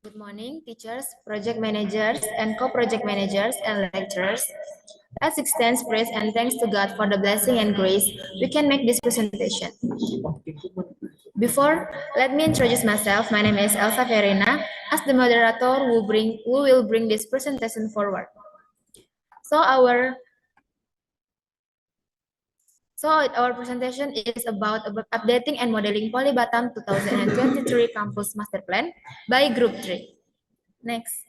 Good morning, teachers, project managers, and co-project managers and lecturers. As extends praise and thanks to God for the blessing and grace, we can make this presentation. Before, let me introduce myself. My name is Elsa Verena. As the moderator, who will bring this presentation forward. So our presentation is about updating and modeling Polybatam 2023 Campus Master Plan by Group 3. Next.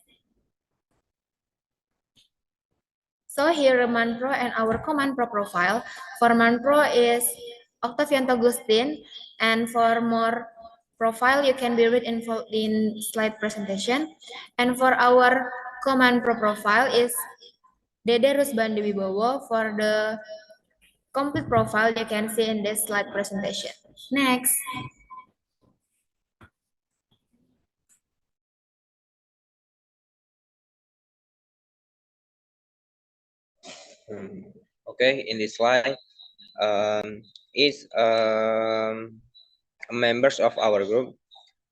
So here Manpro and our Command-Pro profile. For Manpro is Octavianto Agustin, and for more profile you can be read in slide presentation. And for our Command-Pro profile is Dede Rusbandi Wibowo. For the complete profile you can see in this slide presentation. Next. Okay, in this slide is members of our group,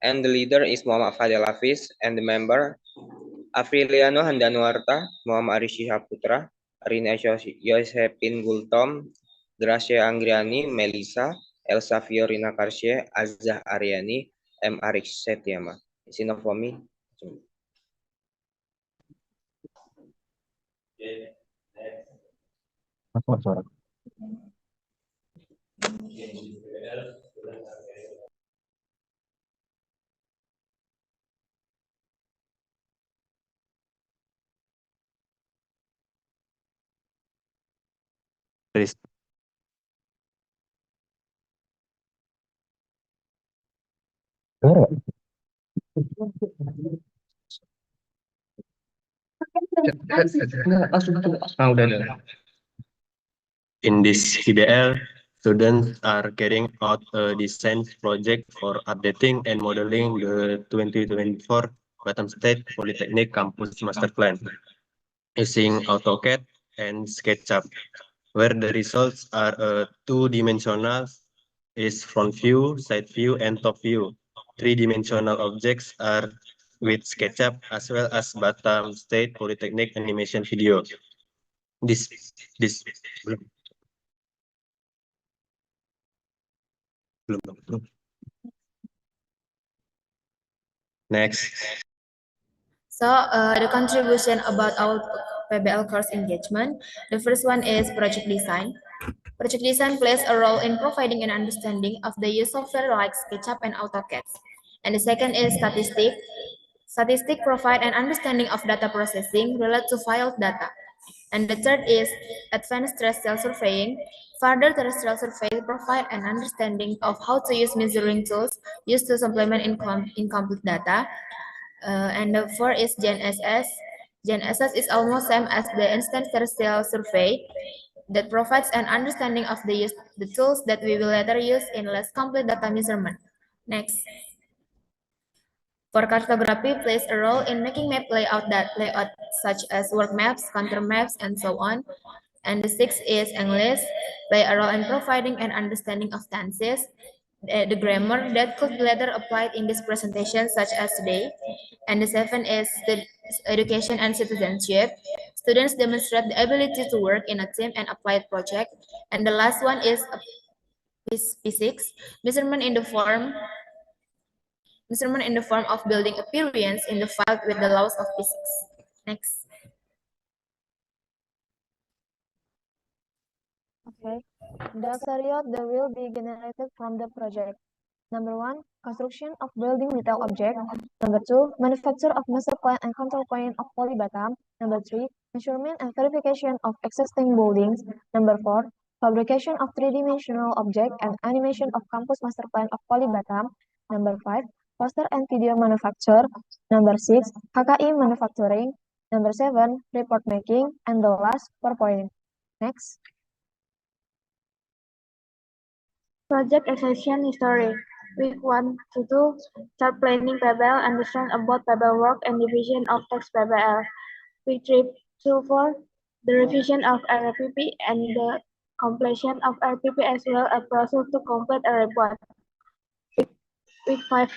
and the leader is Muhammad Fadel Hafiz, and the member Afriliano Handanuarta, Muhammad Ari Shihab Putra, Arina Yosepin Gultom, Gracia Anggriani, Melisa, Elsa Fiorina Karsye, Azah Aryani, M. Arik Setiama. It's enough for me. Please. In this PBL, students are carrying out a design project for updating and modeling the 2024 Batam State Polytechnic Campus Master Plan using AutoCAD and SketchUp, where the results are two-dimensional is front view, side view, and top view. Three-dimensional objects are with SketchUp as well as Batam State Polytechnic animation video. This Next. So the contribution about our PBL course engagement, the first one is project design. Project design plays a role in providing an understanding of the use of software like SketchUp and AutoCAD. And the second is statistics. Statistics provide an understanding of data processing related to file data. And the third is advanced terrestrial surveying. Further terrestrial survey provide an understanding of how to use measuring tools used to supplement incomplete data. And the fourth is GNSS. GNSS is almost same as the instant terrestrial survey that provides an understanding of the tools that we will later use in less complete data measurement. Next. For cartography plays a role in making map layout such as work maps, contour maps, and so on. And the sixth is English, play a role in providing an understanding of tenses, the grammar that could be later applied in this presentation, such as today. And the seventh is education and citizenship. Students demonstrate the ability to work in a team and applied project. And the last one is physics, measurement in the form of building appearance in the field with the laws of physics. Next. Okay. The period that will be generated from the project. Number 1, construction of building detail object. Number 2, manufacture of master plan and control plan of Polybatam. Number 3, measurement and verification of existing buildings. Number 4, fabrication of three-dimensional object and animation of campus master plan of Polybatam. Number 5, poster and video manufacture. Number 6, HKI manufacturing. Number 7, report making. And the last, PowerPoint. Next. Project execution history. Week 1 to 2, start planning PBL, understand about PBL work and division of text PBL. Week 3 to 4, the revision of RPP and the completion of RPP as well as process to complete a report. Week 5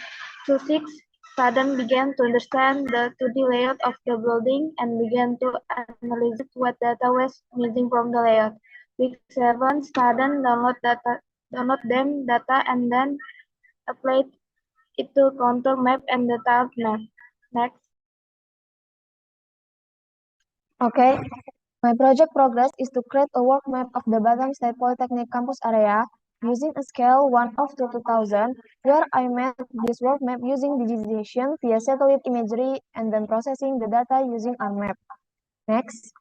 to 6, students began to understand the 2D layout of the building and began to analyze what data was missing from the layout. Week 7, students download data and then applied it to contour map and detailed map. Next. Okay, my project progress is to create a work map of the Batam State Polytechnic campus area using a scale 1:2000, where I made this work map using digitization via satellite imagery and then processing the data using ArcMap. Next.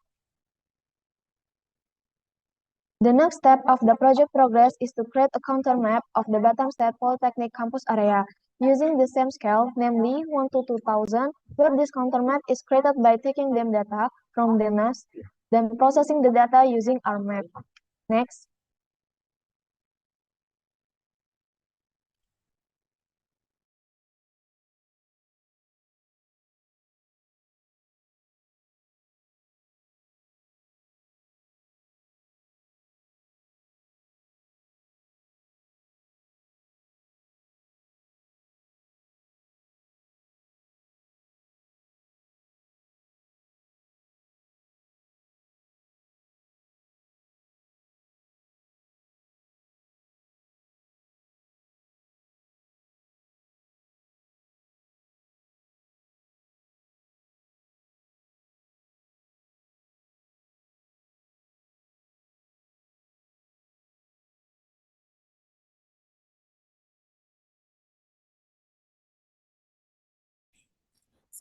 The next step of the project progress is to create a contour map of the Batam State Polytechnic campus area using the same scale, namely 1:2000, where this contour map is created by taking them data from the NAS, then processing the data using ArcMap. Next.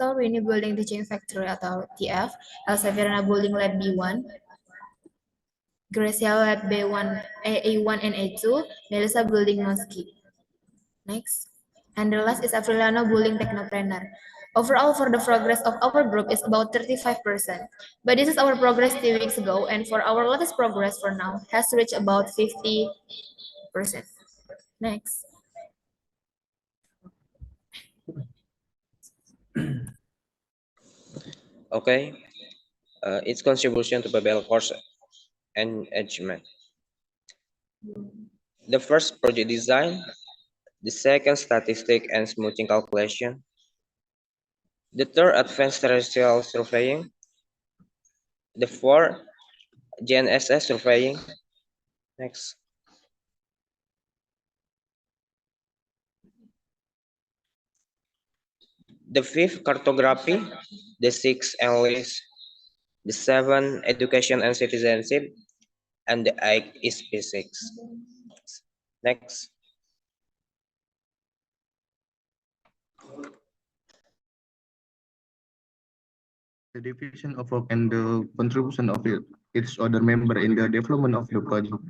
So, Rini Building Teaching Factory atau TF, Elsevier Building Lab B1, Gracia Lab B1, A1 and A2, Melissa Building Noski. Next. And the last is Afriliano Building Technopreneur. Overall, for the progress of our group is about 35%. But this is our progress 2 weeks ago, and for our latest progress for now has reached about 50%. Next. Okay, its contribution to PBL course engagement. The first, project design. The second, statistic and smoothing calculation. The third, advanced terrestrial surveying. The fourth, GNSS surveying. Next. The fifth, cartography. The sixth, analysis. The seventh, education and citizenship. And the eighth is physics. Next. The division of work and the contribution of its other member in the development of the project.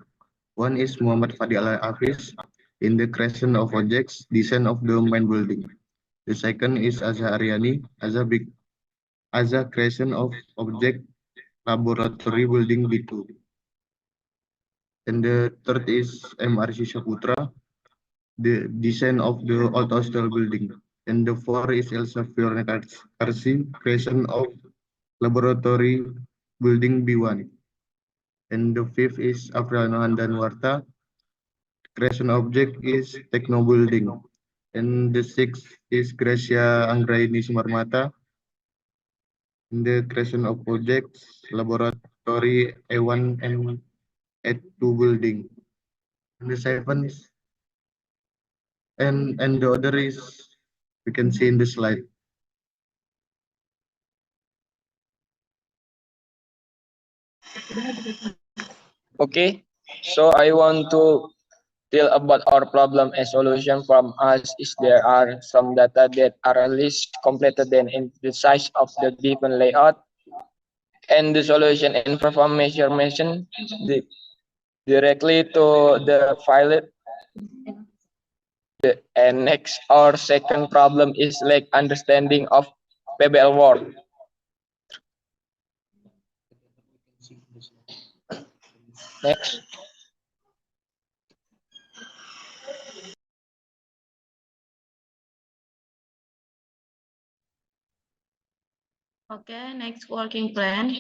One is Muhammad Fadil Hafiz in the creation of objects, design of the main building. The second is Azza Aryani as a creation of object laboratory building B2. And the third is MRC Saputra, the design of the old hostel building. And the fourth is Elsa Fiorna Karsi, creation of laboratory building B1. And the fifth is Afriliano Handanuarta, creation object is techno building. And the sixth is Gracia Anggraini Sumarmata, in the creation of projects laboratory A1 and A2 building. And the seventh is and the other is we can see in the slide. Okay, so I want to tell about our problem and solution from us is there are some data that are at least completed then in the size of the given layout and the solution and perform measurement directly to the file. And next, our second problem is like understanding of PBL work. Next. Okay, next working plan.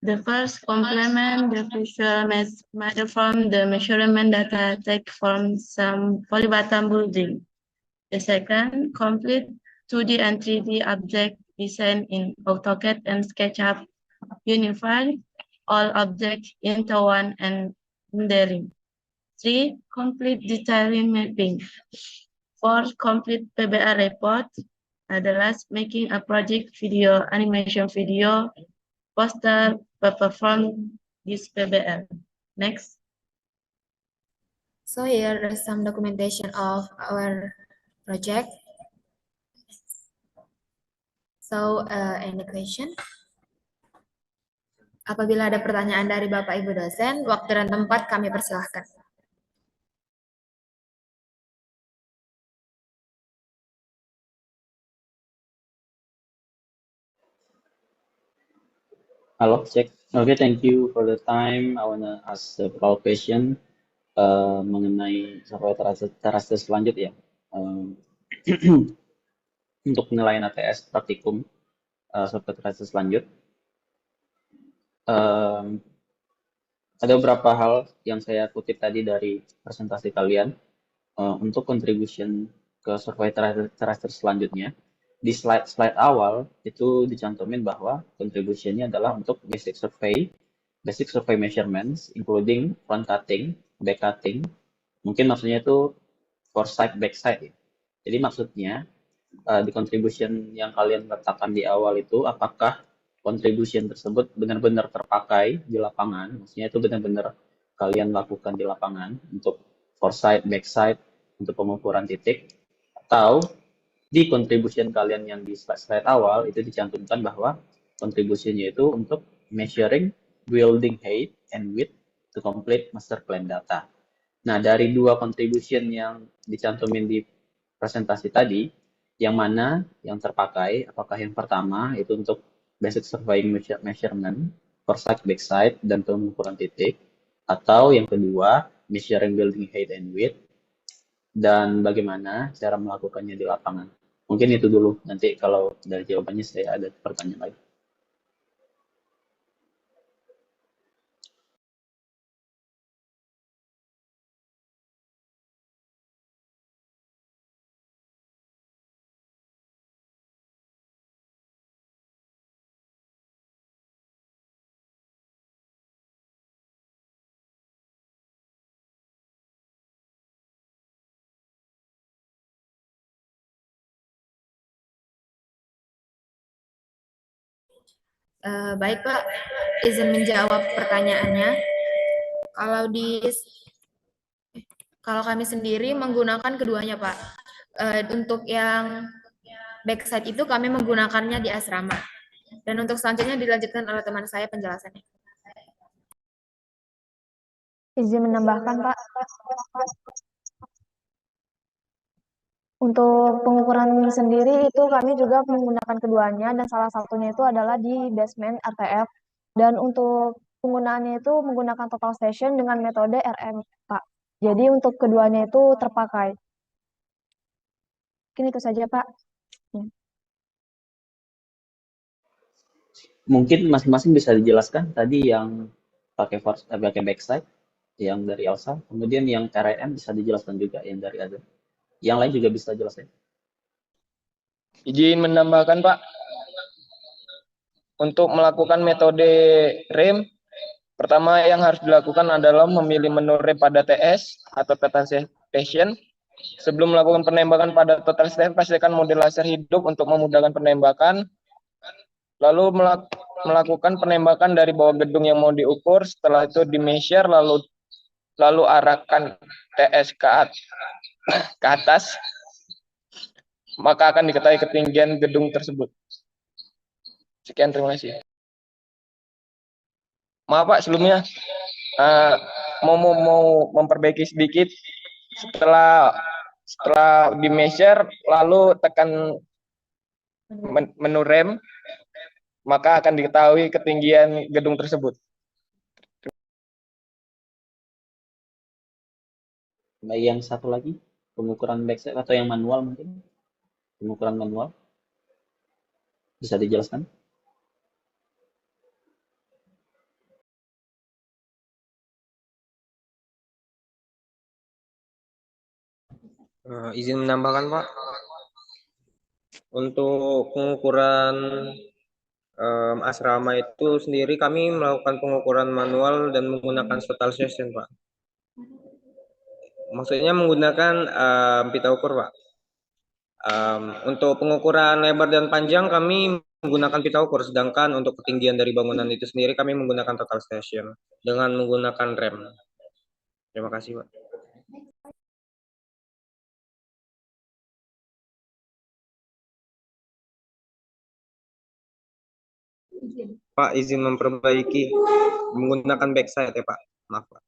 The first complement the visual matter from the measurement data taken from some Polybatam building. The second, complete 2D and 3D object design in AutoCAD and SketchUp. Unify all objects into one and rendering. 3. Complete detailing mapping. 4. Complete PBR report. The last, making a project video, animation video, poster, perform this PBR. Next. So here is some documentation of our project. So, any question? Apabila ada pertanyaan dari Bapak Ibu dosen, waktu dan tempat kami persilahkan. Hello, check. Okay, thank you for the time. I wanna ask the question mengenai survei terase selanjutnya. Untuk penilaian ATS praktikum survei terase selanjut, ada beberapa hal yang saya kutip tadi dari presentasi kalian untuk contribution ke survei terase selanjutnya. Di slide awal itu dicantumin bahwa contributionnya adalah untuk basic survey measurements, including front cutting, back cutting. Mungkin maksudnya itu foresight, backside. Jadi maksudnya di contribution yang kalian letakkan di awal itu, apakah contribution tersebut benar-benar terpakai di lapangan? Maksudnya itu benar-benar kalian lakukan di lapangan untuk foresight, backside, untuk pengukuran titik, atau di contribution kalian yang di slide awal itu dicantumkan bahwa contributionnya itu untuk measuring building height and width to complete master plan data. Nah, dari dua contribution yang dicantumin di presentasi tadi, yang mana yang terpakai? Apakah yang pertama itu untuk basic surveying measurement, foresight, backside, dan pengukuran titik, atau yang kedua measuring building height and width, dan bagaimana cara melakukannya di lapangan? Mungkin itu dulu, nanti kalau dari jawabannya saya ada pertanyaan lagi. Baik Pak, izin menjawab pertanyaannya. Kalau kami sendiri menggunakan keduanya Pak. Untuk yang backside itu kami menggunakannya di asrama. Dan untuk selanjutnya dilanjutkan oleh teman saya penjelasannya. Izin menambahkan Pak. Untuk pengukuran sendiri itu kami juga menggunakan keduanya dan salah satunya itu adalah di basement RTF. Dan untuk penggunaannya itu menggunakan total station dengan metode RM, Pak. Jadi untuk keduanya itu terpakai. Mungkin itu saja, Pak. Mungkin masing-masing bisa dijelaskan tadi yang pakai backside, yang dari Elsa, kemudian yang RM bisa dijelaskan juga yang dari Azam. Yang lain juga bisa jelaskan. Izin menambahkan Pak, untuk melakukan metode REM, pertama yang harus dilakukan adalah memilih menu REM pada TS atau total station. Sebelum melakukan penembakan pada total station, pastikan model laser hidup untuk memudahkan penembakan. Lalu melakukan penembakan dari bawah gedung yang mau diukur. Setelah itu di measure, lalu arahkan TS ke atas, maka akan diketahui ketinggian gedung tersebut. Sekian, terima kasih. Maaf Pak, sebelumnya mau memperbaiki sedikit. Setelah di measure, lalu tekan menu rem, maka akan diketahui ketinggian gedung tersebut. Baik, yang satu lagi, pengukuran backside atau yang manual mungkin? Pengukuran manual, bisa dijelaskan? Izin menambahkan, Pak. Untuk pengukuran asrama itu sendiri kami melakukan pengukuran manual dan menggunakan total session, Pak. Maksudnya menggunakan pita ukur, Pak. Untuk pengukuran lebar dan panjang kami menggunakan pita ukur, sedangkan untuk ketinggian dari bangunan itu sendiri kami menggunakan total session dengan menggunakan rem. Terima kasih, Pak. Pak, izin memperbaiki menggunakan backside ya, Pak. Maaf, Pak.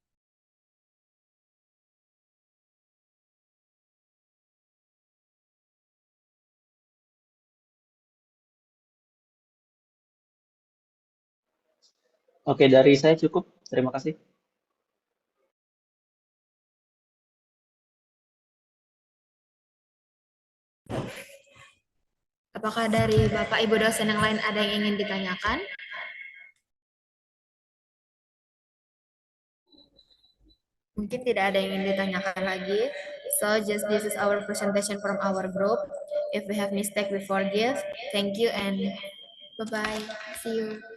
Oke, dari saya cukup. Terima kasih. Apakah dari Bapak Ibu dosen yang lain ada yang ingin ditanyakan? Mungkin tidak ada yang ingin ditanyakan lagi. So just this is our presentation from our group. If we have mistake, we forgive. Thank you and bye-bye. See you.